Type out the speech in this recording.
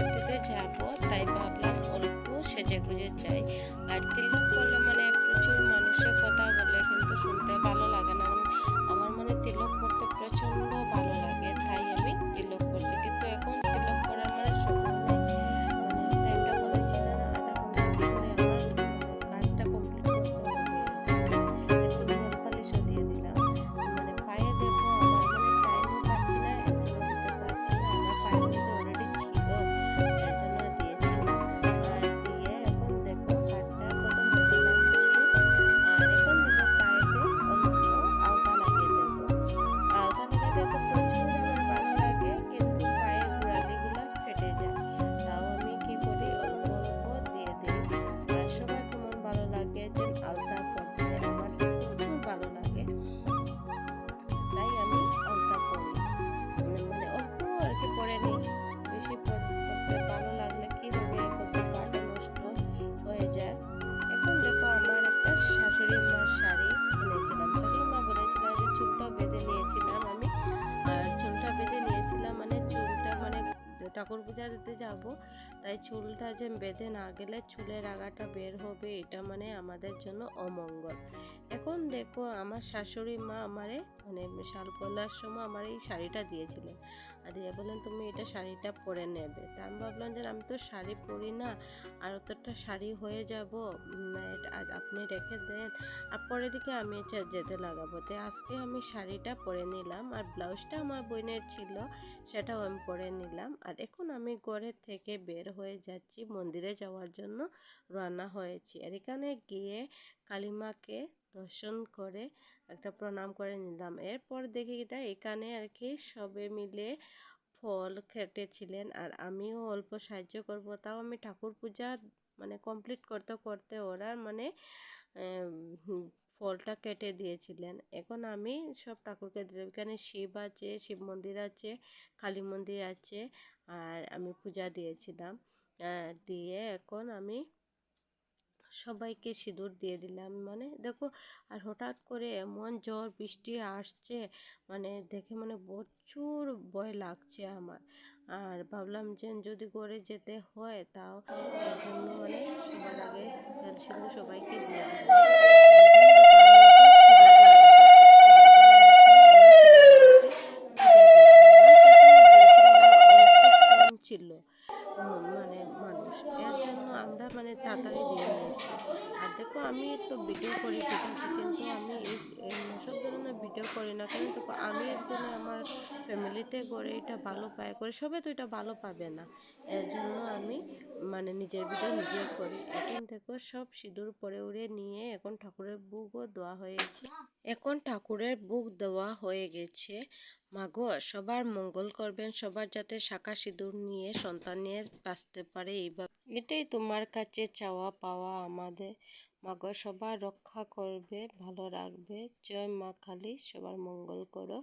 করতে যাব, তাই ভাবলাম অল্প সেজে গুজে যাই। আর তিলক করলে মানে প্রচুর মানুষের কথা বলে, কিন্তু শুনতে ভালো লাগে না। আমার মানে তিলক করতে প্রচন্ড ভালো লাগে, তাই আমি তিলক করছি। কিন্তু এখন তিলক করার মানে সময় নেই। মানে টাইমটা বলেছি না, আধা ঘন্টার ভিতরে আমার কাজটা কমপ্লিট করতে হবে। এখন নেল পালিশও দিয়ে দিলাম। মানে পায়ে দেবো, আমার মানে টাইমও পাচ্ছি না, এখনো দিতে পারছি না। আমার পায়ের মধ্যে অলরেডি ছিল, এর জন্য দিয়েছিলাম। আর দিয়ে এখন দেখো হাতটা কত মজা লাগছে। আর এখন দেখো পায়েতে অল্প আলতা লাগিয়ে দেবো। আলতা লাগাতে তো প্রচুর আমার ভালো লাগে, কিন্তু পায়ের গোড়ালিগুলো ফেটে যায়। তাও আমি কি করি, অল্প অল্প দিয়ে দিই। আর সবার কেমন ভালো লাগে যে আলতা পরতে, আমার তো প্রচুর ভালো লাগে, তাই আমি আলতা পরি। মানে অল্প আর কি পরে নিই। বেশি পরতে ভালো লাগলে কি হবে, কত পাটা নষ্ট হয়ে যায়। এখন দেখো আমার একটা শাশুড়ি মার শাড়ি এনেছিলাম। শাশুড়ি মা বলেছিলাম যে চুলটা বেঁধে নিয়েছিলাম আমি। আর চুলটা বেঁধে নিয়েছিলাম মানে চুলটা মানে ঠাকুর পূজা দিতে যাব, তাই চুলটা যে বেঁধে না গেলে চুলের আগাটা বের হবে, এটা মানে আমাদের জন্য অমঙ্গল। এখন দেখো আমার শাশুড়ি মা আমারে মানে শাল পলার সময় আমার এই শাড়িটা দিয়েছিলেন। আর দিয়ে বললেন তুমি এটা শাড়িটা পরে নেবে। তা আমি ভাবলাম যে আমি তো শাড়ি পরি না, আর অতটা শাড়ি হয়ে যাব, আপনি রেখে দেন, আর পরের দিকে আমি এটা যেতে লাগাবো। তাই আজকে আমি শাড়িটা পরে নিলাম, আর ব্লাউজটা আমার বোনের ছিল, সেটাও আমি পরে নিলাম। আর এখন আমি ঘরের থেকে বের হয়ে যাচ্ছি, মন্দিরে যাওয়ার জন্য রওনা হয়েছি। আর এখানে গিয়ে কালিমাকে দর্শন করে একটা প্রণাম করে নিলাম। এরপর দেখি এটা এখানে আর কি সবে মিলে ফল কেটেছিলেন, আর আমিও অল্প সাহায্য করব। তাও আমি ঠাকুর পূজা মানে কমপ্লিট করতে করতে ওরা মানে হুম, ফলটা কেটে দিয়েছিলেন। এখন আমি সব ঠাকুরকে দিলাম। এখানে শিব আছে, শিব মন্দির আছে, কালী মন্দির আছে, আর আমি পূজা দিয়েছিলাম। দিয়ে এখন আমি সবাইকে সিঁদুর দিয়ে দিলাম। মানে দেখো, আর হঠাৎ করে এমন ঝড় বৃষ্টি আসছে, মানে দেখে মানে প্রচুর ভয় লাগছে আমার। আর ভাবলাম যে যদি করে যেতে হয়, তাও এর জন্য মানে সবার আগে তেল সিঁদুর সবাইকে দিয়ে দিলাম। আর এখানে দেখো আমি এখন সিঁদুর বানাইতেছি। সিঁদুর বানাই এসে আমি সিঁদুর বানাইতে পূজা দিয়েছিলাম। আমার যে সময় গিয়েছিলাম মানে অল্প কম ছিল মানে মানুষ, এর জন্য আমরা মানে তাড়াতাড়ি দিয়ে নিয়েছি। আর দেখো আমি তো ভিডিও করি ঠিক আছে, কিন্তু আমি এই সব ধরনের ভিডিও করি না কেন, দেখো আমি একজনে আমার ফ্যামিলিতে করে এটা ভালো পায় করে, সবাই তো এটা ভালো পাবে না। এর জন্য আমি মানে নিজের ভিডিও নিজে করি। এখন দেখো সব সিঁদুর পরে উড়ে নিয়ে এখন ঠাকুরের বুকও দেওয়া হয়েছে। এখন ঠাকুরের বুক দেওয়া হয়ে গেছে। মাগো সবার মঙ্গল করবেন, সবার যাতে শাঁখা সিঁদুর নিয়ে সন্তান নিয়ে বাঁচতে পারে, এইভাবে এটাই তোমার কাছে চাওয়া পাওয়া আমাদের। মাগো সবার রক্ষা করবে, ভালো রাখবে। জয় মা কালী, সবার মঙ্গল করো।